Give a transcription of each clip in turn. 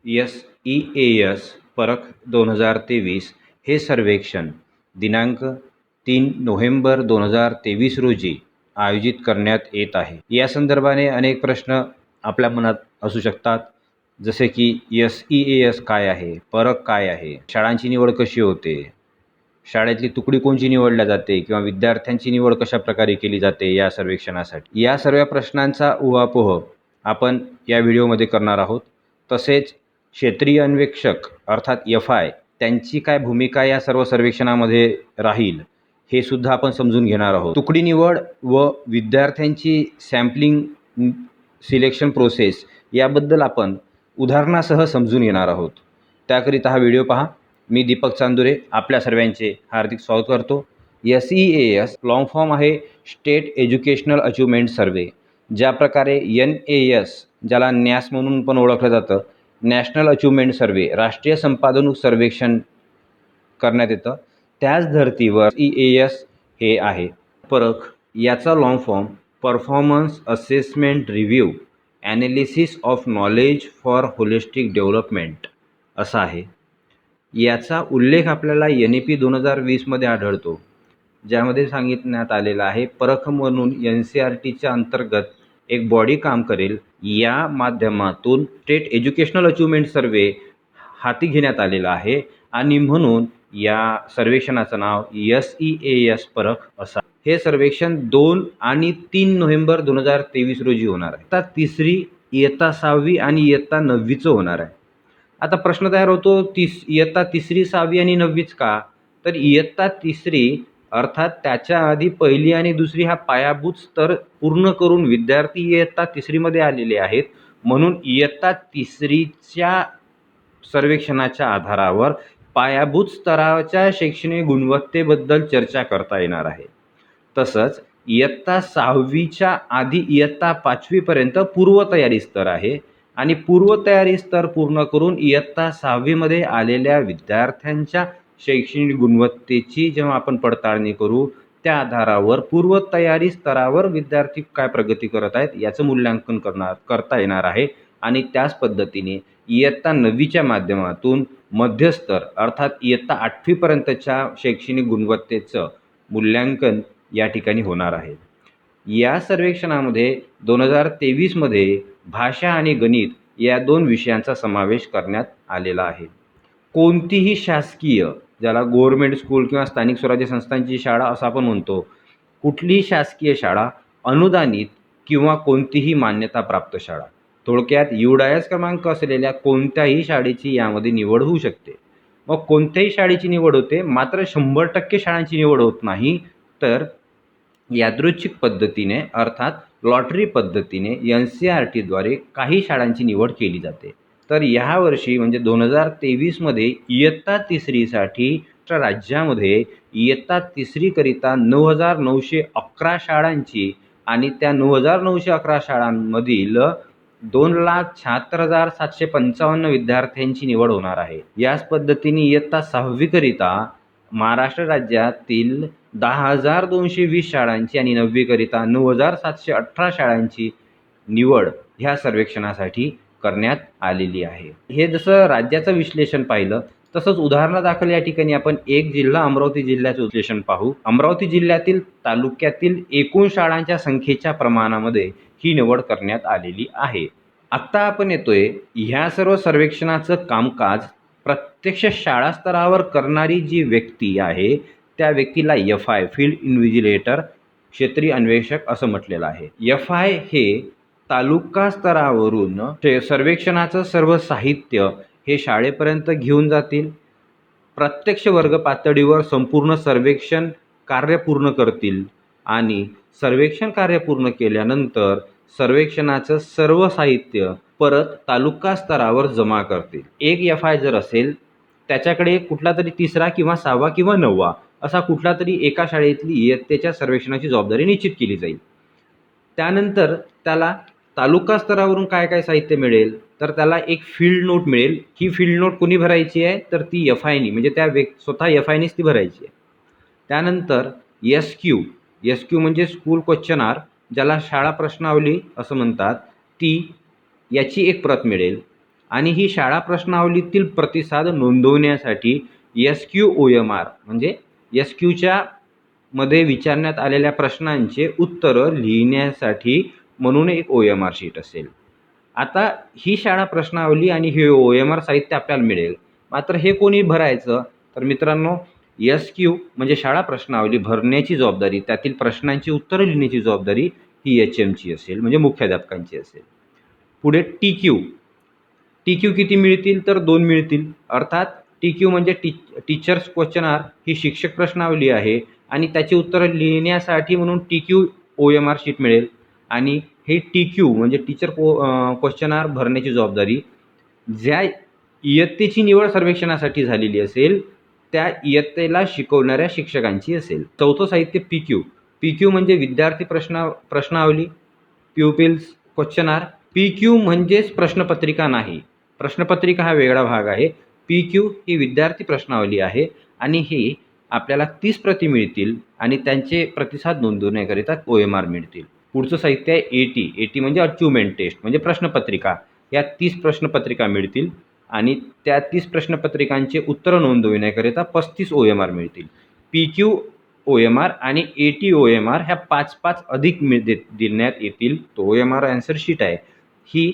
SEAS परख 2023 हे सर्वेक्षण दिनांक 3 नोव्हेंबर 2023 रोजी आयोजित करण्यात येत आहे। या संदर्भाने अनेक प्रश्न आपल्या मनात असू शकतात, जसे की SEAS काय आहे, परख काय आहे, शाळांची निवड कशी होते, शाळेतली तुकडी कोणची निवडल्या जाते किंवा विद्यार्थ्यांची निवड कशा प्रकारे केली जाते या सर्वेक्षणासाठी, या सर्व प्रश्नांचा उहापोह आपण या व्हिडिओमध्ये करणार आहोत। तसेच क्षेत्रीय अन्वेषक अर्थात FI त्यांची काय भूमिका या सर्व सर्वेक्षणामध्ये राहील हे सुद्धा आपण समजून घेणार आहोत। तुकडी निवड व विद्यार्थ्यांची सॅम्पलिंग सिलेक्शन प्रोसेस याबद्दल आपण उदाहरणासह समजून घेणार आहोत। त्याकरिता हा व्हिडिओ पहा। मी दीपक चांदुरे आपल्या सर्वांचे हार्दिक स्वागत करतो। SEAS लॉंग फॉर्म आहे स्टेट एज्युकेशनल अचिव्हमेंट सर्वे। ज्या प्रकारे NAS ज्याला NAS म्हणून पण ओळखलं जातं, नॅशनल अचिव्हमेंट सर्वे, राष्ट्रीय संपादन सर्वेक्षण करण्यात येतं, त्याच धर्तीवर SEAS हे आहे। परख याचा long form performance assessment review analysis of knowledge for holistic development असा आहे। याचा उल्लेख आपल्याला NEP 2020मध्ये आढळतो, ज्यामध्ये सांगितण्यात आलेलं आहे परख म्हणून NCERTच्या अंतर्गत एक बॉडी काम करेल। या माध्यमातून स्टेट एज्युकेशनल अचिव्हमेंट सर्वे हाती घेण्यात आलेला आहे आणि म्हणून या सर्वेक्षणाचं नाव SEAS परख असा। हे सर्वेक्षण 2 आणि 3 नोव्हेंबर 2023 रोजी होणार आहे। इयत्ता तिसरी, इयत्ता 6वी आणि इयत्ता 9वीचं होणार आहे। आता प्रश्न तयार होतो, इयत्ता तिसरी, 6वी आणि 9वीच का? तर इयत्ता तिसरी अर्थात त्याच्या आधी पहिली आणि दुसरी हा पायाभूत स्तर पूर्ण करून विद्यार्थी इयत्ता तिसरीमध्ये आलेले आहेत, म्हणून इयत्ता तिसरीच्या सर्वेक्षणाच्या आधारावर पायाभूत स्तराच्या शैक्षणिक गुणवत्तेबद्दल चर्चा करता येणार आहे। तसंच इयत्ता 6वीच्या आधी इयत्ता 5वीपर्यंत पूर्वतयारी स्तर आहे आणि पूर्वतयारी स्तर पूर्ण करून इयत्ता 6वीमध्ये आलेल्या विद्यार्थ्यांच्या शैक्षणिक गुणवत्तेची जेव्हा आपण पडताळणी करू, त्या आधारावर पूर्वतयारी स्तरावर विद्यार्थी काय प्रगती करत आहेत याचं मूल्यांकन करता येणार आहे आणि त्याच पद्धतीने इयत्ता 9वीच्या माध्यमातून मध्यस्तर अर्थात इयत्ता 8वीपर्यंतच्या शैक्षणिक गुणवत्तेचं मूल्यांकन या ठिकाणी होणार आहे। या सर्वेक्षणामध्ये 2023मध्ये भाषा आणि गणित या 2 विषयांचा समावेश करण्यात आलेला आहे। कोणतीही शासकीय, ज्याला गव्हर्नमेंट स्कूल किंवा स्थानिक स्वराज्य संस्थांची शाळा असं आपण म्हणतो, कुठलीही शासकीय शाळा, अनुदानित किंवा कोणतीही मान्यताप्राप्त शाळा, थोडक्यात UDIS क्रमांक असलेल्या कोणत्याही शाळेची यामध्ये निवड होऊ शकते। मग कोणत्याही शाळेची निवड होते, मात्र 100% शाळांची निवड होत नाही, तर यादृच्छिक पद्धतीने अर्थात लॉटरी पद्धतीने NCERTद्वारे काही शाळांची निवड केली जाते। तर ह्या वर्षी म्हणजे 2023मध्ये इयत्ता तिसरीसाठी राज्यामध्ये इयत्ता तिसरीकरिता 9,911 शाळांची आणि त्या 9,911 शाळांमधील 2,76,755 विद्यार्थ्यांची निवड होणार आहे। याच पद्धतीने इयत्ता 6वीकरिता महाराष्ट्र राज्यातील 10,220 शाळांची आणि 9वीकरिता 9,718 शाळांची निवड ह्या सर्वेक्षणासाठी करण्यात आलेली आहे। हे जसं राज्याचं विश्लेषण पाहिलं, तसंच उदाहरणादाखल या ठिकाणी आपण एक जिल्हा अमरावती जिल्ह्याचं विश्लेषण पाहू। अमरावती जिल्ह्यातील तालुक्यातील एकूण शाळांच्या संख्येच्या प्रमाणामध्ये ही निवड करण्यात आलेली आहे। आत्ता आपण येतोय ह्या सर्व सर्वेक्षणाचं कामकाज प्रत्यक्ष शाळा स्तरावर करणारी जी व्यक्ती आहे, त्या व्यक्तीला FI फील्ड इन्व्हिजिलेटर क्षेत्रीय अन्वेषक असं म्हटलेलं आहे। FI हे तालुका स्तरावरून सर्वेक्षणाचं सर्व साहित्य हे शाळेपर्यंत घेऊन जातील, प्रत्यक्ष वर्ग पातळीवर संपूर्ण सर्वेक्षण कार्य पूर्ण करतील आणि सर्वेक्षण कार्य पूर्ण केल्यानंतर सर्वेक्षणाचं सर्व साहित्य परत तालुका स्तरावर जमा करतील। एक FI जर असेल, त्याच्याकडे कुठला तरी तिसरा किंवा 6वा किंवा 9वा असा कुठला तरी एका शाळेतली इयत्तेच्या सर्वेक्षणाची जबाबदारी निश्चित केली जाईल। त्यानंतर त्याला तालुका स्तरावरून काय काय साहित्य मिळेल, तर त्याला एक फील्ड नोट मिळेल। ही फील्ड नोट कोणी भरायची आहे, तर ती FIनी म्हणजे त्या स्वतः FIनीच ती भरायची आहे। त्यानंतर SQ म्हणजे स्कूल क्वेश्चनार, ज्याला शाळा प्रश्नावली असं म्हणतात, ती याची एक प्रत मिळेल। आणि ही शाळा प्रश्नावलीतील प्रतिसाद नोंदवण्यासाठी SQOMR म्हणजे SQच्या मध्ये विचारण्यात आलेल्या प्रश्नांचे उत्तरं लिहिण्यासाठी म्हणून एक OMR शीट असेल. आता ही शाळा प्रश्नावली आणि हे OMR साहित्य आपल्याला मिळेल. मात्र हे कोणी भरायचं? तर मित्रांनो, SQ म्हणजे शाळा प्रश्नावली भरण्याची जबाबदारी, त्यातील प्रश्नांची उत्तरं लिहिण्याची जबाबदारी ही HMची असेल, म्हणजे मुख्याध्यापकांची असेल. पुढे TQ किती मिळतील? तर 2 मिळतील. अर्थात TQ म्हणजे टीचर्स क्वेश्चनर ही शिक्षक प्रश्नावली आहे आणि त्याची उत्तरं लिहिण्यासाठी म्हणून TQ OMR शीट मिळेल. आणि हे TQ म्हणजे टीचर क्वेश्चनर भरण्याची जबाबदारी ज्या इयत्तेची निवड सर्वेक्षणासाठी झालेली असेल त्या इयत्तेला शिकवणाऱ्या शिक्षकांची असेल. चौथं साहित्य PQ म्हणजे विद्यार्थी प्रश्नावली, प्युपिल्स क्वेश्चनर. PQ म्हणजेच प्रश्नपत्रिका नाही, प्रश्नपत्रिका हा वेगळा भाग आहे. PQ ही विद्यार्थी प्रश्नावली आहे आणि ही आपल्याला 30 प्रती मिळतील आणि त्यांचे प्रतिसाद नोंदवण्याकरिता OMR मिळतील. पुढचं साहित्य आहे AT म्हणजे अचीवमेंट टेस्ट म्हणजे प्रश्नपत्रिका. या 30 प्रश्नपत्रिका मिळतील आणि त्या 30 प्रश्नपत्रिकांचे उत्तरं नोंदविण्याकरिता 35 OMR मिळतील. PQ OMR आणि AT OMR ह्या 5-5 अधिक देण्यात येतील. तो OMR आन्सर शीट आहे. ही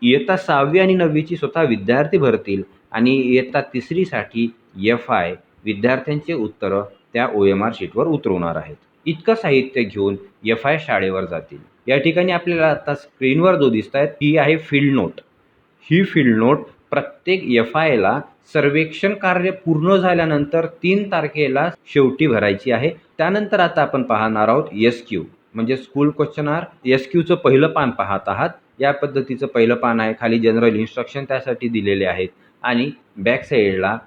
इयत्ता 6वी आणि 9वीची स्वतः विद्यार्थी भरतील आणि इयत्ता 3रीसाठी FI विद्यार्थ्यांचे उत्तरं त्या OMR शीटवर उतरवणार आहेत. इतकं साहित्य घेऊन FI शाळेवर जातील. या ठिकाणी आपल्याला आता स्क्रीनवर जो दिसत आहे ती आहे फील्ड नोट. ही फील्ड नोट प्रत्येक FIला सर्वेक्षण कार्य पूर्ण झाल्यानंतर 3 तारखेला शेवटी भरायची आहे. त्यानंतर आता आपण पाहणार आहोत SQ म्हणजे स्कूल क्वेश्चनर. SQचं पहिलं पान पाहत आहात. या पद्धतीचं पहिलं पान आहे. खाली जनरल इन्स्ट्रक्शन त्यासाठी दिलेले आहेत आणि बॅक साईडला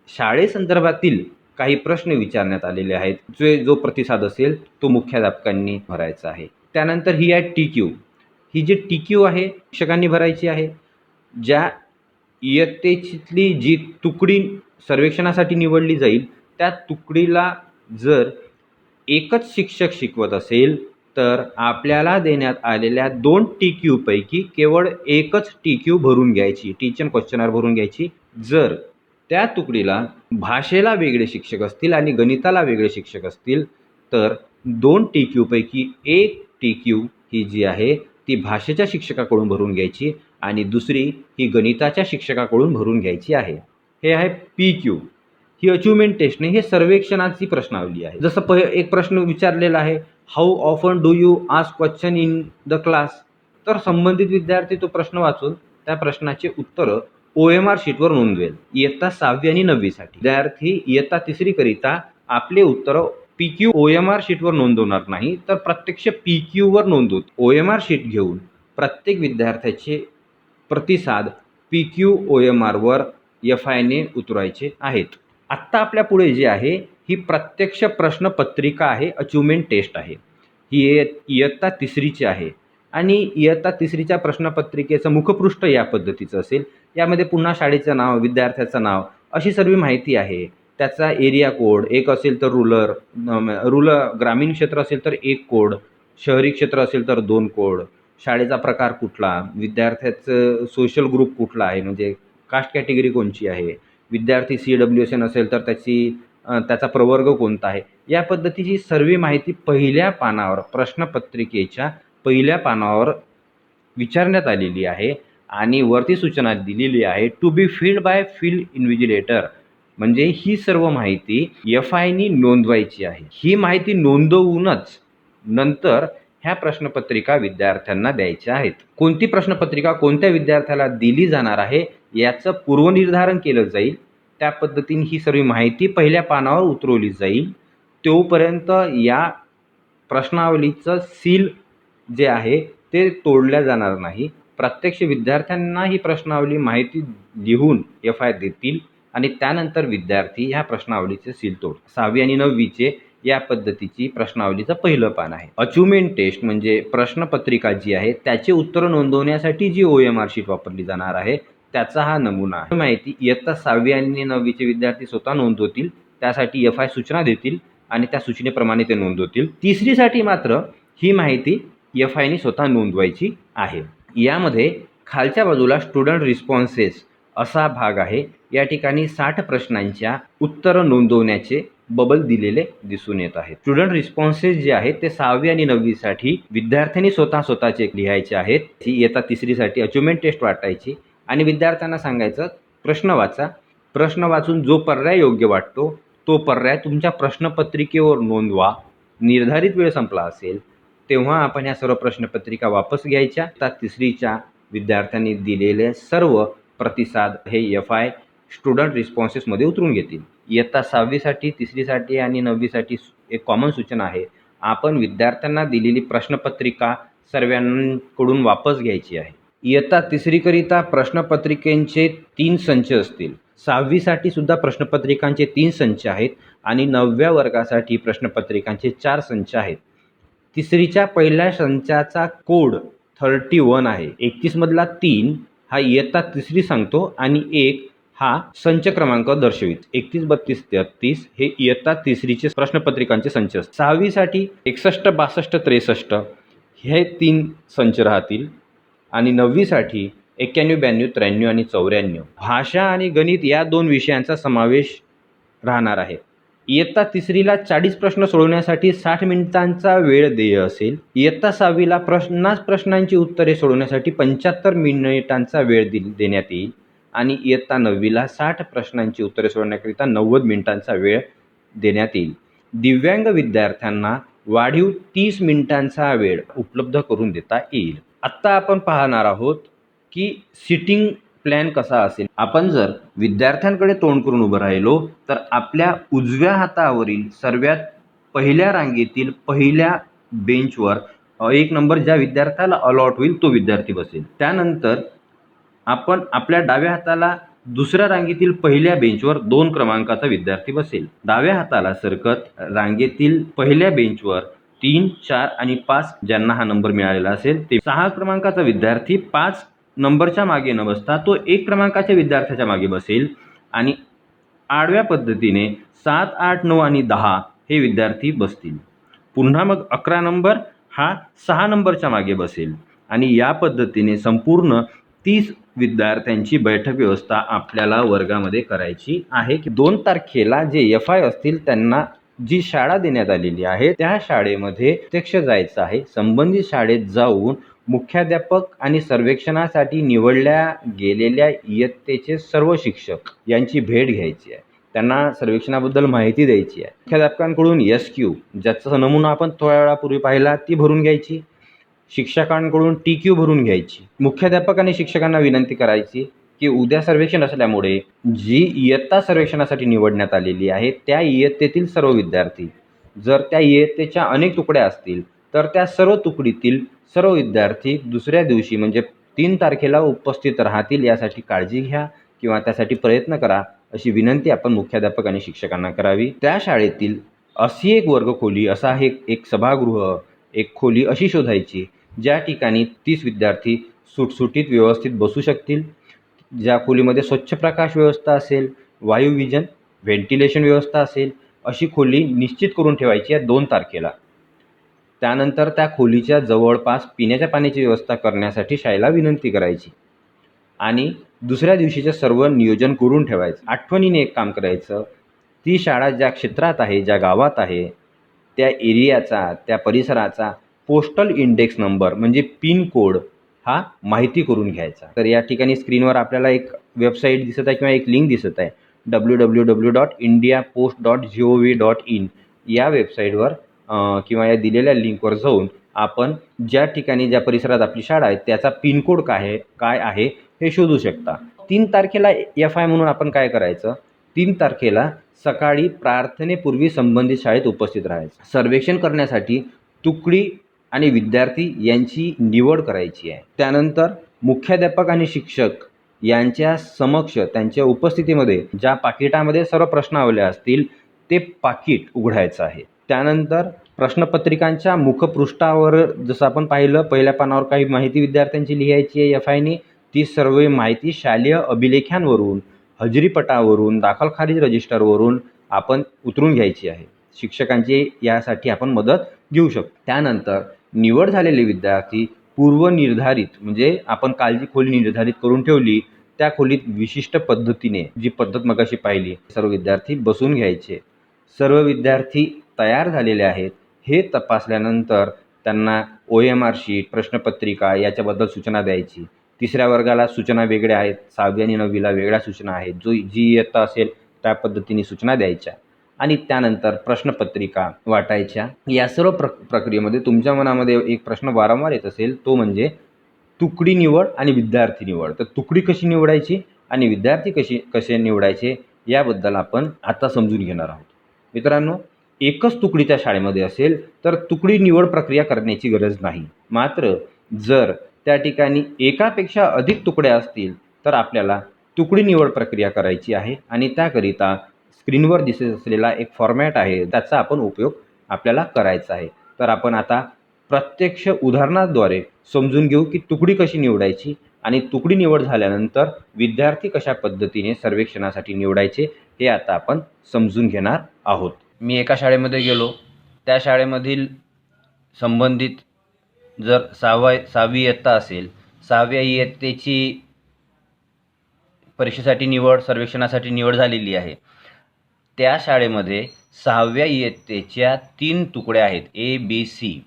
शाळेसंदर्भातील काही प्रश्न विचारण्यात आलेले आहेत. जो प्रतिसाद असेल तो मुख्याध्यापकांनी भरायचा आहे. त्यानंतर ही आहे TQ. ही जी TQ आहे शिक्षकांनी भरायची आहे. ज्या इयत्तेतली जी तुकडी सर्वेक्षणासाठी निवडली जाईल त्या तुकडीला जर एकच शिक्षक शिकवत असेल तर आपल्याला देण्यात आलेल्या 2 TQ पैकी केवळ एकच TQ भरून घ्यायची, टीचर क्वेश्चनर भरून घ्यायची. जर त्या तुकडीला भाषेला वेगळे शिक्षक असतील आणि गणिताला वेगळे शिक्षक असतील तर 2 TQ पैकी एक TQ ही जी आहे ती भाषेच्या शिक्षकाकडून भरून घ्यायची आणि दुसरी ही गणिताच्या शिक्षकाकडून भरून घ्यायची आहे. हे आहे PQ. ही अचीवमेंट टेस्ट नाही, हे सर्वेक्षणाची प्रश्नावली आहे. जसं एक प्रश्न विचारलेला आहे, how often do you ask question in the class. तर संबंधित विद्यार्थी तो प्रश्न वाचून त्या प्रश्नाचे उत्तरं OMR शीटवर नोंदवेल. इयत्ता 6वी आणि 9वीसाठी. विद्यार्थी इयत्ता 3री करिता आपले उत्तरं PQ OMR शीटवर नोंदवणार नाही तर प्रत्यक्ष PQवर नोंदवत OMR शीट घेऊन प्रत्येक विद्यार्थ्याचे प्रतिसाद PQ OMRवर FIने उतरवायचे आहेत. आत्ता आपल्या पुढे जे आहे ही प्रत्यक्ष प्रश्नपत्रिका आहे, अचीवमेंट टेस्ट आहे. ही इयत्ता 3रीची आहे आणि इयत्ता 3रीच्या प्रश्नपत्रिकेचं मुखपृष्ठ या पद्धतीचं असेल. यामध्ये पुन्हा शाळेचं नाव, विद्यार्थ्याचं नाव अशी सर्व माहिती आहे. त्याचा एरिया कोड एक असेल तर रुरल ग्रामीण क्षेत्र असेल तर 1 कोड, शहरी क्षेत्र असेल तर 2 कोड, शाळेचा प्रकार कुठला, विद्यार्थ्याचं सोशल ग्रुप कुठला आहे म्हणजे कास्ट कॅटेगरी कोणची आहे, विद्यार्थी CWSN असेल तर त्याचा प्रवर्ग कोणता आहे. या पद्धतीची सर्व माहिती पहिल्या पानावर प्रश्नपत्रिकेच्या पहिल्या पानावर विचारण्यात आलेली आहे आणि वरती सूचना दिलेली आहे to be filled by field invigilator. म्हणजे ही सर्व माहिती FIनी नोंदवायची आहे. ही माहिती नोंदवूनच नंतर ह्या प्रश्नपत्रिका विद्यार्थ्यांना द्यायच्या आहेत. कोणती प्रश्नपत्रिका कोणत्या विद्यार्थ्याला दिली जाणार आहे याचं पूर्वनिर्धारण केलं जाईल. त्या पद्धतीने ही सर्व माहिती पहिल्या पानावर उतरवली जाईल. तोपर्यंत या प्रश्नावलीचं सील जे आहे ते तोडल्या जाणार नाही. प्रत्यक्ष विद्यार्थ्यांना ही प्रश्नावली माहिती लिहून FI देतील आणि त्यानंतर विद्यार्थी ह्या प्रश्नावलीचे सील तोड. 6वी आणि 9वीचे या पद्धतीची प्रश्नावलीचं पहिलं पान आहे. अचीवमेंट टेस्ट म्हणजे प्रश्नपत्रिका जी आहे त्याचे उत्तर नोंदवण्यासाठी जी OMR शीट वापरली जाणार आहे त्याचा हा नमुना आहे. माहिती इयत्ता 6वी आणि 9वीचे विद्यार्थी स्वतः नोंदवतील. त्यासाठी FI सूचना देतील आणि त्या सूचनेप्रमाणे ते नोंदवतील. 3रीसाठी मात्र ही माहिती FIने स्वतः नोंदवायची आहे. यामध्ये खालच्या बाजूला स्टुडंट रिस्पॉन्सेस असा भाग आहे. या ठिकाणी 60 प्रश्नांच्या उत्तरं नोंदवण्याचे बबल दिलेले दिसून येत आहेत. स्टुडंट रिस्पॉन्सेस जे आहेत ते 6वी आणि 9वी साठी विद्यार्थ्यांनी स्वतःचे लिहायचे आहेत. इयत्ता 3री साठी अचिव्हमेंट टेस्ट वाटायची आणि विद्यार्थ्यांना सांगायचं प्रश्न वाचा. प्रश्न वाचून जो पर्याय योग्य वाटतो तो पर्याय तुमच्या प्रश्नपत्रिकेवर नोंदवा. निर्धारित वेळ संपला असेल तेव्हा आपण या सर्व प्रश्नपत्रिका वापस घ्यायच्या. आता 3रीच्या विद्यार्थ्यांनी दिलेले सर्व प्रतिसाद हे FI स्टुडंट रिस्पॉन्सेसमध्ये उतरून घेतील. इयत्ता 6वी साठी 3री साठी आणि 9वी साठी एक कॉमन सूचना आहे. आपण विद्यार्थ्यांना दिलेली प्रश्नपत्रिका सर्वांकडून वापस घ्यायची आहे. इयत्ता 3री करिता प्रश्नपत्रिकेचे 3 संच असतील. 6वी साठी सुद्धा प्रश्नपत्रिकांचे 3 संच आहेत आणि 9व्या वर्गासाठी प्रश्नपत्रिकांचे 4 संच आहेत. 3रीच्या पहिल्या संचाचा कोड 31 आहे. 31 मधला 3 हा इयत्ता 3री सांगतो आणि 1 हा संच क्रमांक दर्शवित. 31, 32, 33 हे इयत्ता 3रीचे प्रश्नपत्रिकांचे संच असतात. 6वी साठी 61, 62, 63 हे 3 संच राहतील आणि 9वी साठी 91, 92, 93 आणि 94. भाषा आणि गणित या 2 विषयांचा समावेश राहणार आहे. इयत्ता 3रीला 40 प्रश्न सोडवण्यासाठी 60 मिनिटांचा वेळ देय असेल. इयत्ता 6वीला 50 प्रश्नांची उत्तरे सोडवण्यासाठी 75 मिनिटांचा वेळ देण्यात येईल आणि इयत्ता 9वीला 60 प्रश्नांची उत्तरे सोडवण्याकरिता 90 मिनिटांचा वेळ देण्यात येईल. दिव्यांग विद्यार्थ्यांना वाढीव 30 मिनिटांचा वेळ उपलब्ध करून देता येईल. आत्ता आपण पाहणार आहोत की सिटिंग प्लॅन कसा असेल. आपण जर विद्यार्थ्यांकडे तोंड करून उभं राहिलो तर आपल्या उजव्या हातावरील सर्वात पहिल्या रांगेतील पहिल्या बेंचवर 1 नंबर ज्या विद्यार्थ्याला अलॉट होईल तो विद्यार्थी बसेल. त्यानंतर आपण आपल्या डाव्या हाताला दुसऱ्या रांगेतील पहिल्या बेंचवर 2 क्रमांकाचा विद्यार्थी बसेल. डाव्या हाताला सरकत रांगेतील पहिल्या बेंचवर 3, 4 आणि 5 ज्यांना हा नंबर मिळालेला असेल ते 6 क्रमांकाचा विद्यार्थी 5 नंबरच्या मागे न बसता तो 1 क्रमांकाच्या विद्यार्थ्याच्या मागे बसेल आणि आडव्या पद्धतीने 7, 8, 9 आणि 10 हे विद्यार्थी बसतील. पुन्हा मग 11 नंबर हा 6 नंबरच्या मागे बसेल आणि या पद्धतीने संपूर्ण 30 विद्यार्थ्यांची बैठक व्यवस्था आपल्याला वर्गामध्ये करायची आहे. 2 तारखेला जे FI असतील त्यांना जी शाळा देण्यात आलेली आहे त्या शाळेमध्ये प्रत्यक्ष जायचं आहे. संबंधित शाळेत जाऊन मुख्याध्यापक आणि सर्वेक्षणासाठी निवडल्या गेलेल्या इयत्तेचे सर्व शिक्षक यांची भेट घ्यायची आहे. त्यांना सर्वेक्षणाबद्दल माहिती द्यायची आहे. मुख्याध्यापकांकडून SQ ज्याचा नमुना आपण थोड्या वेळापूर्वी पाहिला ती भरून घ्यायची. शिक्षकांकडून TQ भरून घ्यायची. मुख्याध्यापक आणि शिक्षकांना विनंती करायची की उद्या सर्वेक्षण असल्यामुळे जी इयत्ता सर्वेक्षणासाठी निवडण्यात आलेली आहे त्या इयत्तेतील सर्व विद्यार्थी जर त्या इयत्तेच्या अनेक तुकड्या असतील तर त्या सर्व तुकडीतील सर्व विद्यार्थी दुसऱ्या दिवशी म्हणजे 3 तारखेला उपस्थित राहतील यासाठी काळजी घ्या किंवा त्यासाठी प्रयत्न करा अशी विनंती आपण मुख्याध्यापक आणि शिक्षकांना करावी. त्या शाळेतील अशी एक वर्गखोली असा एक सभागृह एक खोली अशी शोधायची ज्या ठिकाणी 30 विद्यार्थी सुटसुटीत व्यवस्थित बसू शकतील. ज्या खोलीमध्ये स्वच्छ प्रकाश व्यवस्था असेल, वायू विजन व्हेंटिलेशन व्यवस्था असेल अशी खोली निश्चित करून ठेवायची आहे 2 तारखेला. त्यानंतर त्या खोलीच्या जवळपास पिण्याच्या पाण्याची व्यवस्था करण्यासाठी शाळेला विनंती करायची आणि दुसऱ्या दिवशीचं सर्व नियोजन करून ठेवायचं. आठवणीने एक काम करायचं, ती शाळा ज्या क्षेत्रात आहे ज्या गावात आहे त्या एरियाचा त्या परिसराचा पोस्टल इंडेक्स नंबर म्हणजे पिन कोड हा माहिती करून घ्यायचा. तर या ठिकाणी स्क्रीनवर आपल्याला एक वेबसाईट दिसत आहे किंवा एक लिंक दिसत आहे www.indiapost.gov.in या वेबसाईटवर किंवा या दिलेल्या लिंकवर जाऊन आपण ज्या ठिकाणी ज्या परिसरात आपली शाळा आहे त्याचा पिनकोड काय आहे हे शोधू शकता. 3 तारखेला FI म्हणून आपण काय करायचं, 3 तारखेला सकाळी प्रार्थनेपूर्वी संबंधित शाळेत उपस्थित राहायचं. सर्वेक्षण करण्यासाठी तुकडी आणि विद्यार्थी यांची निवड करायची आहे. त्यानंतर मुख्याध्यापक आणि शिक्षक यांच्या समक्ष त्यांच्या उपस्थितीमध्ये ज्या पाकिटामध्ये सर्व प्रश्नावली असतील ते पाकिट उघडायचं आहे. त्यानंतर प्रश्नपत्रिकांच्या मुखपृष्ठावर जसं आपण पाहिलं पहिल्या पानावर काही माहिती विद्यार्थ्यांची लिहायची आहे FIने. ती सर्व माहिती शालेय अभिलेखांवरून, हजेरीपटावरून, दाखल खारिज रजिस्टरवरून आपण उतरून घ्यायची आहे. शिक्षकांची यासाठी आपण मदत घेऊ शकतो. त्यानंतर निवड झालेले विद्यार्थी पूर्वनिर्धारित म्हणजे आपण काल जी खोली निर्धारित करून ठेवली त्या खोलीत विशिष्ट पद्धतीने, जी पद्धत मगाशी पाहिली, सर्व विद्यार्थी बसून घ्यायचे. सर्व विद्यार्थी तयार झालेले आहेत हे तपासल्यानंतर त्यांना OMR शीट, प्रश्नपत्रिका याच्याबद्दल सूचना द्यायची. तिसऱ्या वर्गाला सूचना वेगळ्या आहेत, 6वी आणि 9वीला वेगळ्या सूचना आहेत. जी इयत्ता असेल त्या पद्धतीने सूचना द्यायच्या आणि त्यानंतर प्रश्नपत्रिका वाटायच्या. या सर्व प्रक्रियेमध्ये तुमच्या मनामध्ये एक प्रश्न वारंवार येत असेल, तो म्हणजे तुकडी निवड आणि विद्यार्थी निवड. तर तुकडी कशी निवडायची आणि विद्यार्थी कसे निवडायचे याबद्दल आपण आता समजून घेणार आहोत. मित्रांनो, एकच तुकडी त्या शाळेमध्ये असेल तर तुकडी निवड प्रक्रिया करण्याची गरज नाही. मात्र जर त्या ठिकाणी एकापेक्षा अधिक तुकड्या असतील तर आपल्याला तुकडी निवड प्रक्रिया करायची आहे आणि त्याकरिता स्क्रीनवर दिसत असलेला एक फॉर्मॅट आहे, त्याचा आपण उपयोग आपल्याला करायचा आहे. तर आपण आता प्रत्यक्ष उदाहरणाद्वारे समजून घेऊ की तुकडी कशी निवडायची आणि तुकडी निवड झाल्यानंतर विद्यार्थी कशा पद्धतीने सर्वेक्षणासाठी निवडायचे हे आता आपण समजून घेणार आहोत. मी एका शाळेमध्ये गेलो. त्या शाळेमधील संबंधित जर 6वी इयत्ता असेल, 6व्या इयत्तेची परीक्षेसाठी निवड, सर्वेक्षणासाठी निवड झालेली आहे. त्या शाळेमध्ये 6व्या इयत्तेच्या 3 तुकड्या आहेत, ABC.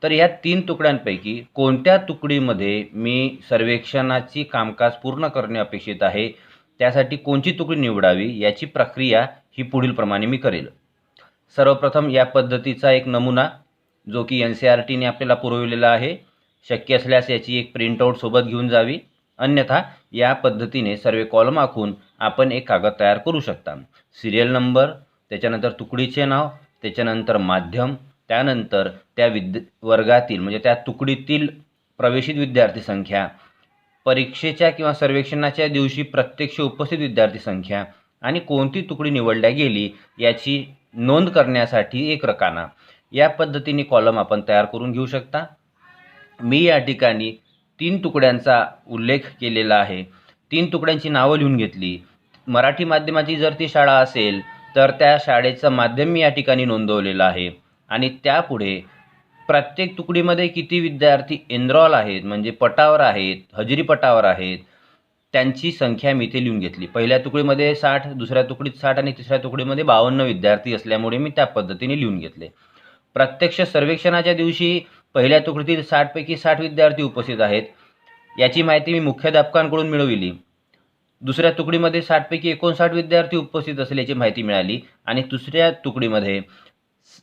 तर या 3 तुकड्यांपैकी कोणत्या तुकडीमध्ये मी सर्वेक्षणाची कामकाज पूर्ण करणे अपेक्षित आहे, त्यासाठी कोणती तुकडी निवडावी याची प्रक्रिया ही पुढील प्रमाणे मी करेल. सर्वप्रथम या पद्धतीचा एक नमुना जो की NCERTने आपल्याला पुरविलेला आहे. शक्य असल्यास याची एक प्रिंटआउट सोबत घेऊन जावी, अन्यथा या पद्धतीने सर्व कॉलम आखून आपण एक कागद तयार करू शकता. सिरियल नंबर, त्याच्यानंतर तुकडीचे नाव, त्याच्यानंतर माध्यम, त्यानंतर त्या वर्गातील म्हणजे त्या तुकडीतील प्रवेशित विद्यार्थी संख्या, परीक्षेच्या किंवा सर्वेक्षणाच्या दिवशी प्रत्यक्ष उपस्थित विद्यार्थी संख्या आणि कोणती तुकडी निवडल्या गेली याची नोंद करण्यासाठी एक रकाना. या पद्धतीने कॉलम आपण तयार करून घेऊ शकता. मी या ठिकाणी 3 तुकड्यांचा उल्लेख केलेला आहे. 3 तुकड्यांची नावं लिहून घेतली. मराठी माध्यमाची जर ती शाळा असेल तर त्या शाळेचं माध्यम मी या ठिकाणी नोंदवलेलं आहे आणि त्यापुढे प्रत्येक तुकडीमध्ये किती विद्यार्थी एनरॉल आहेत म्हणजे पटावर आहेत, हजेरी पटावर आहेत, त्यांची संख्या मी इथे लिहून घेतली. पहिल्या तुकडीमध्ये 60, दुसऱ्या तुकडीत 60 आणि तिसऱ्या तुकडीमध्ये 52 विद्यार्थी असल्यामुळे मी त्या पद्धतीने लिहून घेतले. प्रत्यक्ष सर्वेक्षणाच्या दिवशी पहिल्या तुकडीतील 60 पैकी 60 विद्यार्थी उपस्थित आहेत याची माहिती मी मुख्याध्यापकांकडून मिळविली. दुसऱ्या तुकडीमध्ये 60 पैकी 59 विद्यार्थी उपस्थित असल्याची माहिती मिळाली आणि तिसऱ्या तुकडीमध्ये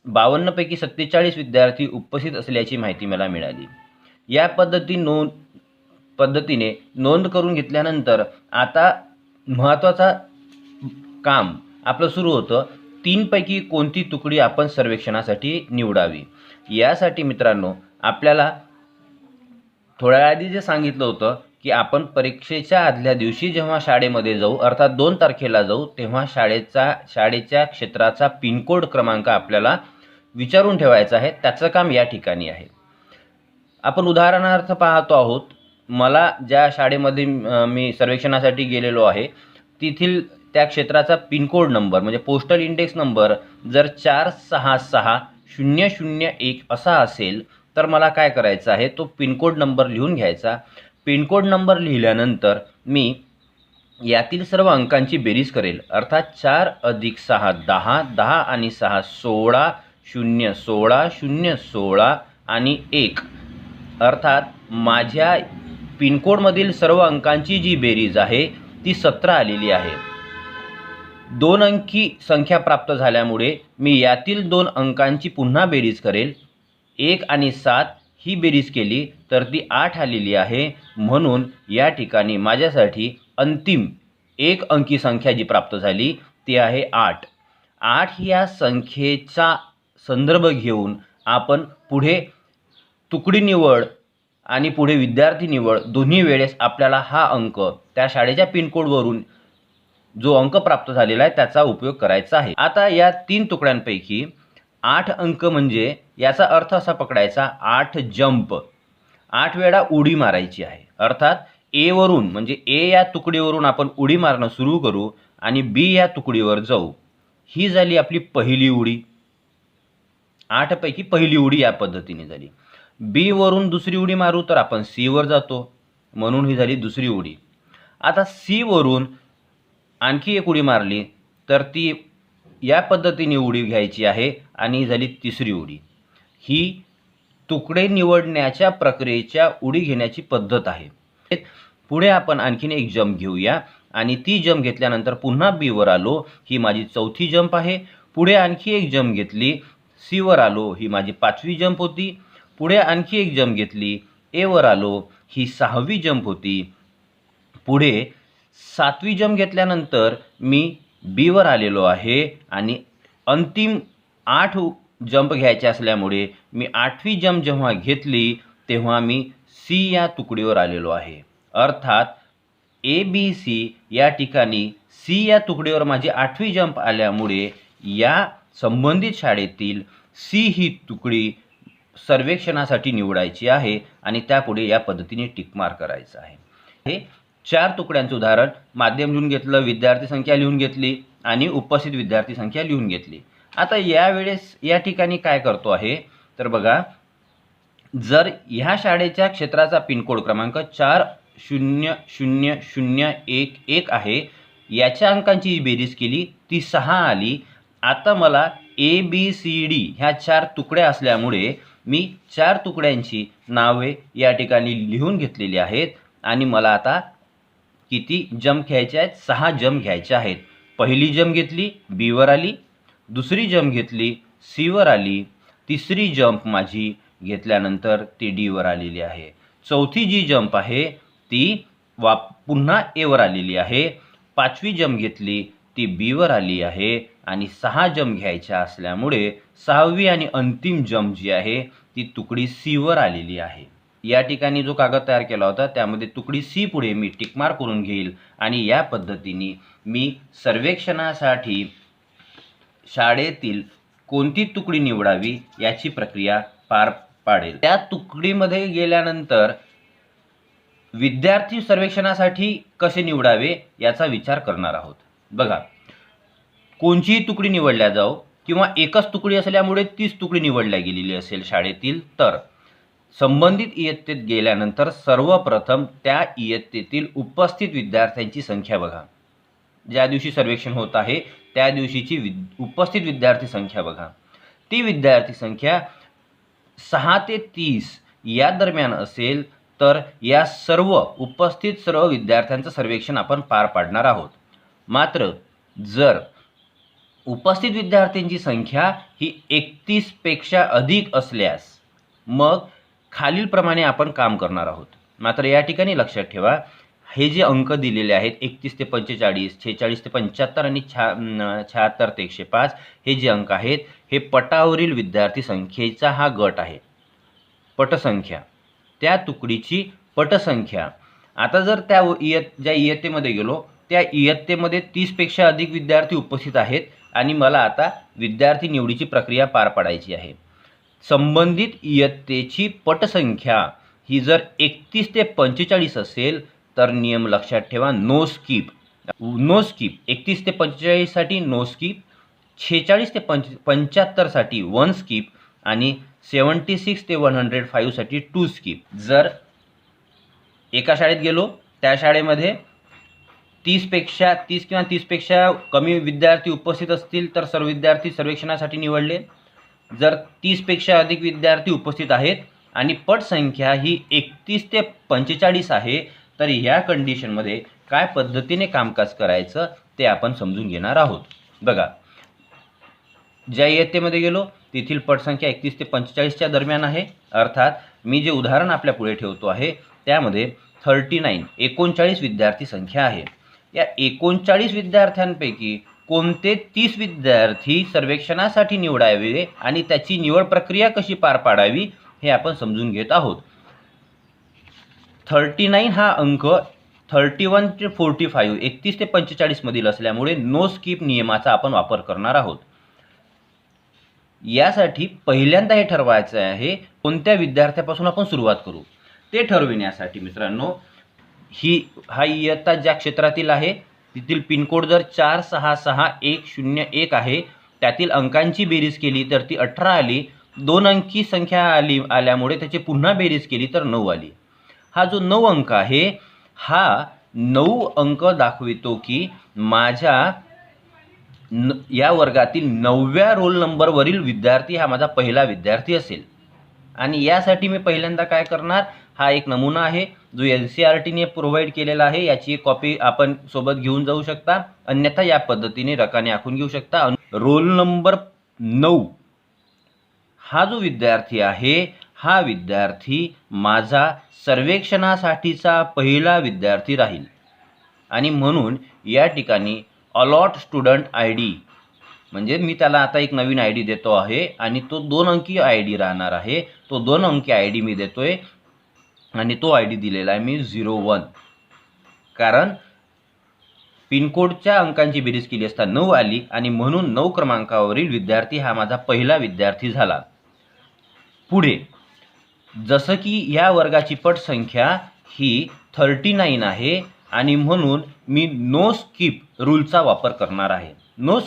52 पैकी 47 विद्यार्थी उपस्थित असल्याची माहिती मला मिळाली. या पद्धतीने नोंद करून घेतल्यानंतर आता महत्त्वाचा काम आपलं सुरू होतं. 3 पैकी कोणती तुकडी आपण सर्वेक्षणासाठी निवडावी. यासाठी मित्रांनो आपल्याला थोड्या आधी जे सांगितलं होतं की आपण परीक्षेच्या आदल्या दिवशी जेव्हा शाळेमध्ये जाऊ अर्थात 2 तारखेला जाऊ तेव्हा शाळेच्या क्षेत्राचा पिनकोड क्रमांक आपल्याला विचारून ठेवायचा आहे. त्याचं काम या ठिकाणी आहे. आपण उदाहरणार्थ पाहतो आहोत. मला ज्या शाळेमध्ये मी सर्वेक्षणासाठी गेलेलो आहे तेथील त्या क्षेत्राचा पिनकोड नंबर म्हणजे पोस्टल इंडेक्स नंबर जर 466001 असा असेल तर मला काय करायचं आहे, तो पिनकोड नंबर लिहून घ्यायचा. पिनकोड नंबर लिहिल्यानंतर मी यातील सर्व अंकांची बेरीज करेल. अर्थात 4 + 6 10, 10 आणि 6 16, 0 16, 0 16 आणि 1 अर्थात माझ्या पिनकोडमधील सर्व अंकांची जी बेरीज आहे ती 17 आलेली आहे. 2 अंकी संख्या प्राप्त झाल्यामुळे मी यातील 2 अंकांची पुन्हा बेरीज करेल. 1 आणि 7 ही बेरीज केली तर ती 8 आलेली आहे. म्हणून या ठिकाणी माझ्यासाठी अंतिम 1 अंकी संख्या जी प्राप्त झाली ती आहे 8. 8 या संख्येचा संदर्भ घेऊन आपण पुढे तुकडी निवड आणि पुढे विद्यार्थी निवड दोन्ही वेळेस आपल्याला हा अंक त्या शाळेच्या पिनकोडवरून जो अंक प्राप्त झालेला आहे त्याचा उपयोग करायचा आहे. आता या 3 तुकड्यांपैकी 8 अंक म्हणजे याचा अर्थ असा पकडायचा 8 जंप, 8 वेळा उडी मारायची आहे. अर्थात ए वरून म्हणजे ए या तुकडीवरून आपण उडी मारणं सुरू करू आणि बी या तुकडीवर जाऊ. ही झाली आपली पहिली उडी. 8 पैकी पहिली उडी या पद्धतीने झाली. बी वरून दुसरी उडी मारू तर आपण सी वर जातो, म्हणून ही झाली दुसरी उडी. आता सी वरून आणखी एक उडी मारली तर ती या पद्धतीने उडी घ्यायची आहे आणि ही झाली तिसरी उडी. ही तुकडे निवडण्याच्या प्रक्रियेच्या उडी घेण्याची पद्धत आहे. पुढे आपण आणखीन एक जंप घेऊया आणि ती जंप घेतल्यानंतर पुन्हा बी वर आलो, ही माझी चौथी जंप आहे. पुढे आणखी एक जंप घेतली, सी वर आलो, ही माझी 5वी जंप होती. पुढे आणखी एक जंप घेतली, ए वर आलो, ही 6वी जंप होती. पुढे 7वी जंप घेतल्यानंतर मी बी वर आलेलो आहे आणि अंतिम 8 जंप घ्यायचे असल्यामुळे मी 8वी जंप जेव्हा घेतली तेव्हा मी सी या तुकडीवर आलेलो आहे. अर्थात ए बी सी या ठिकाणी सी या तुकडीवर माझी 8वी जंप आल्यामुळे या संबंधित शाळेतील सी ही तुकडी सर्वेक्षणासाठी निवडायची आहे आणि त्यापुढे या पद्धतीने टिक मार्क करायचं आहे. हे 4 तुकड्यांचं उदाहरण, माध्यम लिहून घेतलं, विद्यार्थी संख्या लिहून घेतली आणि उपस्थित विद्यार्थी संख्या लिहून घेतली. आता यावेळेस या ठिकाणी काय करतो आहे तर बघा, जर ह्या शाळेच्या क्षेत्राचा पिनकोड क्रमांक 4000111 आहे, याच्या अंकांची बेरीज केली ती 6 आली. आता मला ए बी सी डी ह्या 4 तुकड्या असल्यामुळे मी 4 तुकड्यांची नावे या ठिकाणी लिहून घेतलेली आहेत आणि मला आता किती जंप घ्यायचे आहेत? 6 जंप घ्यायचे आहेत. पहिली जंप घेतली, बी वर आली. दुसरी जंप घेतली, सी वर आली. तिसरी जंप माझी घेतल्यानंतर ती डी वर आलेली आहे. चौथी जी जंप आहे ती पुन्हा ए वर आलेली आहे. 5वी जंप घेतली, ती बी वर आली आहे आणि 6 जंप घ्यायच्या असल्यामुळे 6वी आणि अंतिम जंप जी आहे ती तुकडी सी वर आलेली आहे. या ठिकाणी जो कागद तयार केला होता त्यामध्ये तुकडी सी पुढे मी टिक मार्क करून घेईल आणि या पद्धतीने मी सर्वेक्षणासाठी शाळेतील कोणती तुकडी निवडावी याची प्रक्रिया पार पाडेल. त्या तुकडीमध्ये गेल्यानंतर विद्यार्थी सर्वेक्षणासाठी कसे निवडावे याचा विचार करणार आहोत. बघा, कोणतीही तुकडी निवडल्या जाओ किंवा एकच तुकडी असल्यामुळे तीच तुकडी निवडल्या गेलेली असेल शाळेतील, तर संबंधित इयत्तेत गेल्यानंतर सर्वप्रथम त्या इयत्तेतील उपस्थित विद्यार्थ्यांची संख्या बघा. ज्या दिवशी सर्वेक्षण होत आहे त्या दिवशीची उपस्थित विद्यार्थी संख्या बघा. ती विद्यार्थी संख्या 6 ते 30 या दरम्यान असेल तर या उपस्थित सर्व विद्यार्थ्यांचं सर्वेक्षण आपण पार पाडणार आहोत. मात्र जर उपस्थित विद्यार्थ्यांची संख्या ही 31 पेक्षा अधिक असल्यास मग खालीलप्रमाणे आपण काम करणार आहोत. मात्र या ठिकाणी लक्षात ठेवा, हे जे अंक दिलेले आहेत 31 ते 45, 46 ते 75 आणि 76 ते 105 हे जे अंक आहेत हे पटावरील विद्यार्थी संख्येचा हा गट आहे. पटसंख्या, त्या तुकडीची पटसंख्या. आता जर ज्या इयत्तेमध्ये गेलो त्या इयत्तेमध्ये 30 पेक्षा अधिक विद्यार्थी उपस्थित आहेत आणि मला आता विद्यार्थी निवडीची प्रक्रिया पार पाडायची आहे. संबंधित इयत्तेची पटसंख्या ही जर 31 ते 45 असेल तर नियम लक्षात ठेवा, नो स्किप. 31 ते 45 साठी नो स्किप, 46 ते 75 साठी 1 स्किप आणि 76 ते 105 साठी 2 स्किप. जर एका शाळेत गेलो त्या शाळेमध्ये 30 किंवा 30पेक्षा कमी विद्यार्थी उपस्थित असतील तर सर्व विद्यार्थी सर्वेक्षणासाठी निवडले. जर 30 पेक्षा अधिक विद्यार्थी उपस्थित आहेत आणि पटसंख्या ही 31 ते 45 आहे तर ह्या कंडिशनमध्ये काय पद्धतीने कामकाज करायचं ते आपण समजून घेणार आहोत. बघा, ज्या इयत्तेमध्ये गेलो तेथील पटसंख्या 31 ते 45च्या दरम्यान आहे. अर्थात मी जे उदाहरण आपल्या पुढे ठेवतो आहे त्यामध्ये 39 विद्यार्थी संख्या आहे. या 39 विद्यार्थ्यांपैकी कोणते 30 विद्यार्थी सर्वेक्षणासाठी निवडावे आणि त्याची निवड प्रक्रिया कशी पार पाडावी हे आपण समजून घेत आहोत. 39 हा अंक 31 ते 45 31 ते 45 मधील असल्यामुळे नो स्किप नियमाचा आपण वापर करणार आहोत. यासाठी पहिल्यांदा हे ठरवायचं आहे कोणत्या विद्यार्थ्यापासून आपण सुरुवात करू. ते ठरविण्यासाठी मित्रांनो, हा इयत्ता ज्या क्षेत्रातील आहे तिथील पिनकोड जर 466101 आहे, त्यातील अंकांची बेरीज केली तर ती 18 आली. 2 अंकी संख्या आल्यामुळे त्याची पुन्हा बेरीज केली तर 9 आली. हा जो 9 अंक आहे हा 9 अंक दाखवितो की माझ्या या वर्गातील 9व्या रोल नंबरवरील विद्यार्थी हा माझा पहिला विद्यार्थी असेल. आणि यासाठी मी पहिल्यांदा काय करणार, हा एक नमुना आहे जो NCERTने प्रोव्हाइड केलेला आहे. याची एक कॉपी आपण सोबत घेऊन जाऊ शकता, अन्यथा या पद्धतीने रकाने आखून घेऊ शकता. रोल नंबर 9 हा जो विद्यार्थी आहे हा विद्यार्थी माझा सर्वेक्षणासाठीचा पहिला विद्यार्थी राहील. आणि म्हणून या ठिकाणी अलॉट स्टुडंट ID म्हणजे मी त्याला आता एक नवीन ID देतो आहे आणि तो 2 अंकी ID राहणार आहे. तो 2 अंकी ID मी देतोय आणि तो ID दिलेला आहे मी 01, कारण पिनकोडच्या अंकांची बेरीज केली असता 9 आली आणि म्हणून 9 क्रमांकावरील विद्यार्थी हा माझा पहिला विद्यार्थी झाला. पुढे जसं की या वर्गाची पटसंख्या ही 39 आहे आणि म्हणून मी नो स्किप रूलचा वापर करणार आहे. नो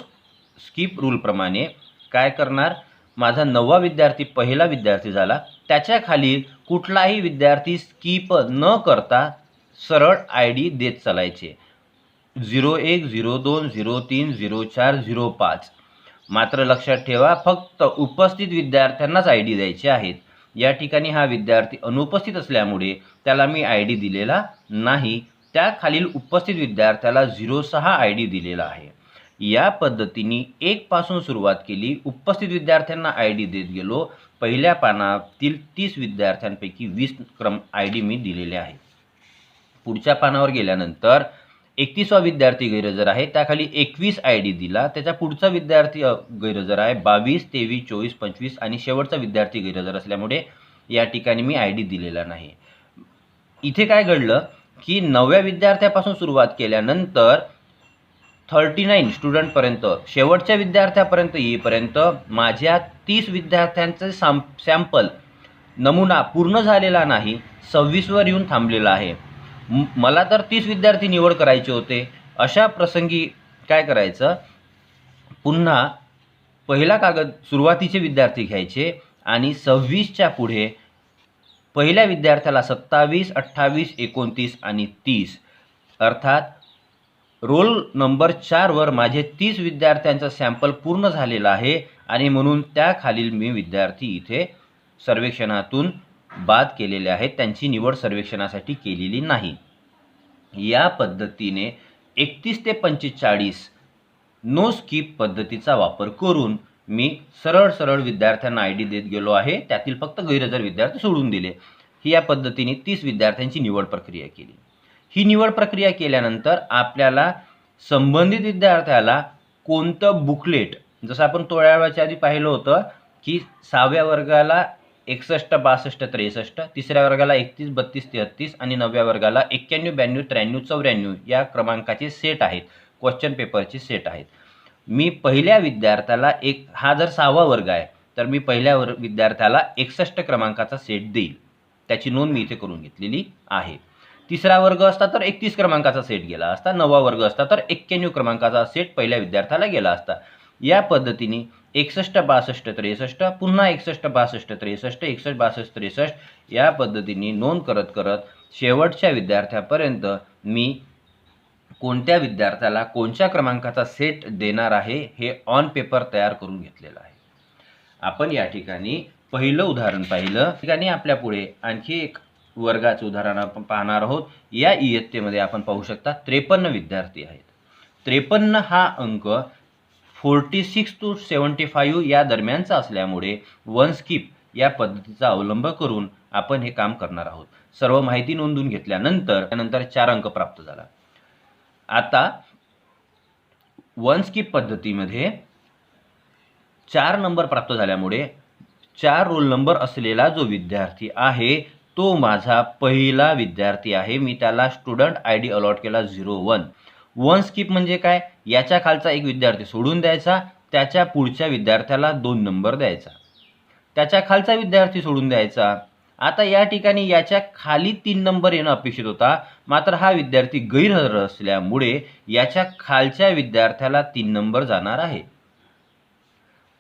स्किप रूलप्रमाणे काय करणार, माझा 9वा विद्यार्थी पहिला विद्यार्थी झाला, त्याच्या खाली कुठलाही विद्यार्थी स्किप न करता सरळ ID देत चालायचे. 01, 02, 03, 04, 05. मात्र लक्षात ठेवा फक्त उपस्थित विद्यार्थ्यांनाच ID द्यायचे आहेत. या ठिकाणी हा विद्यार्थी अनुपस्थित असल्यामुळे त्याला मी ID दिलेला नाही. त्याखालील उपस्थित विद्यार्थ्याला 06 ID दिलेला आहे. या पद्धतीने 1 पासून सुरुवात केली, उपस्थित विद्यार्थ्यांना ID देत गेलो. पहिल्या पानातील 30 विद्यार्थ्यांपैकी 20 ID मी दिलेले आहे. पुढच्या पानावर गेल्यानंतर 31वा विद्यार्थी गैरहजर आहे, त्याखाली 21 ID दिला. त्याच्या पुढचा विद्यार्थी गैरहजर आहे 22, 23, 24, 25 आणि शेवटचा विद्यार्थी गैरहजर असल्यामुळे या ठिकाणी मी ID दिलेला नाही. इथे काय घडलं की 9व्या विद्यार्थ्यापासून सुरुवात केल्यानंतर 39 स्टुडंटपर्यंत शेवटच्या विद्यार्थ्यापर्यंत येईपर्यंत माझ्या 30 विद्यार्थ्यांचे सॅम्पल नमुना पूर्ण झालेला नाही, 26वर येऊन थांबलेला आहे. मला तर 30 विद्यार्थी निवड करायचे होते. अशा प्रसंगी काय करायचं, पुन्हा पहिला कागद सुरुवातीचे विद्यार्थी घ्यायचे आणि 26च्या पुढे पहिल्या विद्यार्थ्याला 27, 28, 29 आणि 30, अर्थात रोल नंबर 4वर माझे 30 विद्यार्थ्यांचा सॅम्पल पूर्ण झालेला आहे आणि म्हणून त्याखालील मी विद्यार्थी इथे सर्वेक्षणातून बाद केलेले आहेत, त्यांची निवड सर्वेक्षणासाठी केलेली नाही. या पद्धतीने 31 ते 45 नो स्किप पद्धतीचा वापर करून मी सरळ विद्यार्थ्यांना ID देत गेलो आहे. त्यातील फक्त गैरहजर विद्यार्थी सोडून दिले. ही या पद्धतीने 30 विद्यार्थ्यांची निवड प्रक्रिया केली. ही निवड प्रक्रिया केल्यानंतर आपल्याला संबंधित विद्यार्थ्याला कोणतं बुकलेट, जसं आपण थोड्या वेळाच्या आधी पाहिलं होतं की 6व्या वर्गाला 61, 62, 63, तिसऱ्या वर्गाला 31, 32, 33 आणि 9व्या वर्गाला 91, 92, 93, 94 या क्रमांकाचे सेट आहेत, क्वेश्चन पेपरचे सेट आहेत. मी पहिल्या विद्यार्थ्याला हा जर 6वा वर्ग आहे तर मी पहिल्या विद्यार्थ्याला 61 क्रमांकाचा सेट देईल, त्याची नोंद मी इथे करून घेतलेली आहे. तिसरा वर्ग असता तर 31 क्रमांकाचा सेट गेला असता, 9वा वर्ग असता तर 91 क्रमांकाचा सेट पहिल्या विद्यार्थ्याला गेला असता. या पद्धतीने 61, 62, 63, पुन्हा 61, 62, 63, 61, 62, 63 या पद्धतीने नोंद करत शेवटच्या विद्यार्थ्यापर्यंत मी कोणत्या विद्यार्थ्याला कोणत्या क्रमांकाचा सेट देणार आहे हे ऑन पेपर तयार करून घेतलेला आहे. आपण या ठिकाणी पहिलं उदाहरण पाहिलं. ठिकाणी आपल्या पुढे आणखी एक वर्गाचे उदाहरण आपण पाहणार आहोत. या इयत्तेमध्ये आपण पाहू शकता 53 विद्यार्थी आहेत. 53 हा अंक 46 to 75 या दरम्यानचा असल्यामुळे वन स्किप या पद्धतीचा अवलंब करून आपण हे काम करणार आहोत. सर्व माहिती नोंदवून घेतल्यानंतर 4 अंक प्राप्त झाला. आता वन स्किप पद्धतीमध्ये 4 नंबर प्राप्त झाल्यामुळे 4 रोल नंबर असलेला जो विद्यार्थी आहे तो माझा पहिला विद्यार्थी आहे. मी त्याला स्टुडंट ID अलॉट केला 01. वन स्किप म्हणजे काय, याच्या खालचा एक विद्यार्थी सोडून द्यायचा, त्याच्या पुढच्या विद्यार्थ्याला 2 नंबर द्यायचा, त्याच्या खालचा विद्यार्थी सोडून द्यायचा. आता या ठिकाणी याच्या खाली 3 नंबर येणं अपेक्षित होता, मात्र हा विद्यार्थी गैरहजर असल्यामुळे याच्या खालच्या विद्यार्थ्याला 3 नंबर जाणार आहे.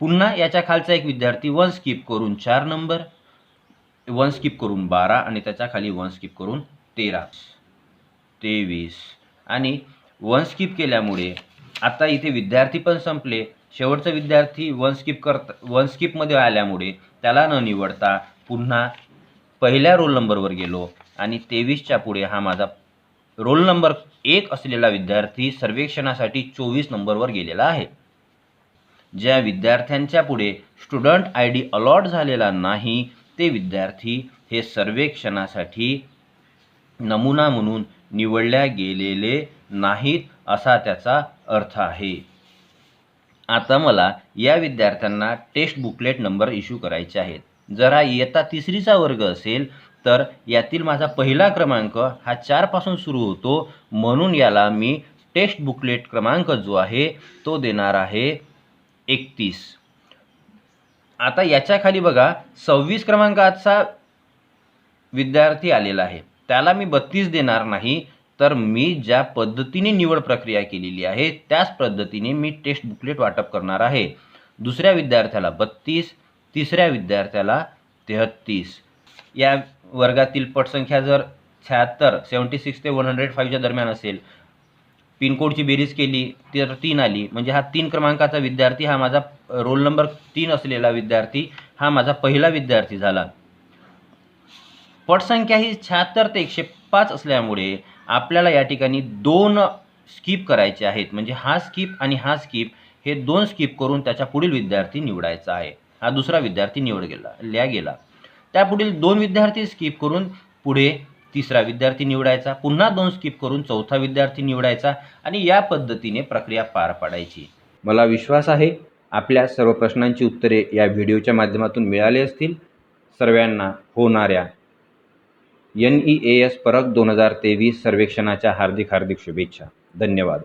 पुन्हा याच्या खालचा एक विद्यार्थी 1 स्किप करून 4 नंबर, 1 स्किप करून 12 आणि त्याच्या खाली 1 स्किप करून 13, 23 आणि 1 स्किप केल्यामुळे आता इथे विद्यार्थी पण संपले. शेवटचा विद्यार्थी 1 स्किपमध्ये आल्यामुळे त्याला न निवडता पुन्हा पहिल्या रोल नंबरवर गेलो आणि 23च्या पुढे हा माझा रोल नंबर 1 असलेला विद्यार्थी सर्वेक्षणासाठी 24 नंबरवर गेलेला आहे. ज्या विद्यार्थ्यांच्या पुढे स्टुडंट ID अलॉट झालेला नाही ते विद्यार्थी हे सर्वेक्षणासाठी नमुना म्हणून निवडल्या गेलेले नाहीत असा त्याचा अर्थ आहे. आता मला या विद्यार्थ्यांना टेक्स्ट बुकलेट नंबर इश्यू करायचे आहेत. जर हा इयत्ता 3रीचा वर्ग असेल तर यातील माझा पहिला क्रमांक हा 4 पासून सुरू होतो, म्हणून याला मी टेक्स्ट बुकलेट क्रमांक जो आहे तो देणार आहे 31. आता याच्या खाली बघा 26 क्रमांकाचा विद्यार्थी आलेला आहे, त्याला मी 32 देणार नाही, तर मी ज्या पद्धतीने निवड प्रक्रिया केलेली आहे त्याच पद्धतीने मी टेक्स्ट बुकलेट वाटप करणार आहे. दुसऱ्या विद्यार्थ्याला 32, तिसऱ्या विद्यार्थ्याला 33. या वर्गातील पटसंख्या जर 76 ते 105च्या दरम्यान असेल, पिनकोडची बेरीज केली तर 3 आली, म्हणजे हा 3 क्रमांकाचा विद्यार्थी हा माझा रोल नंबर 3 असलेला विद्यार्थी हा माझा पहिला विद्यार्थी झाला. पटसंख्या ही 76 ते 105 असल्यामुळे आपल्याला या ठिकाणी 2 स्किप करायचे आहेत, म्हणजे हा स्किप आणि हा स्किप हे 2 स्किप करून त्याच्या पुढील विद्यार्थी निवडायचा आहे. हा दुसरा विद्यार्थी निवडला गेला. त्यापुढील 2 विद्यार्थी स्किप करून पुढे तिसरा विद्यार्थी निवडायचा, पुन्हा 2 स्किप करून चौथा विद्यार्थी निवडायचा आणि या पद्धतीने प्रक्रिया पार पाडायची. मला विश्वास आहे आपल्या सर्व प्रश्नांची उत्तरे या व्हिडिओच्या माध्यमातून मिळाली असतील. सर्वांना होणाऱ्या NEAS परख 2023 सर्वेक्षणाच्या हार्दिक शुभेच्छा. धन्यवाद.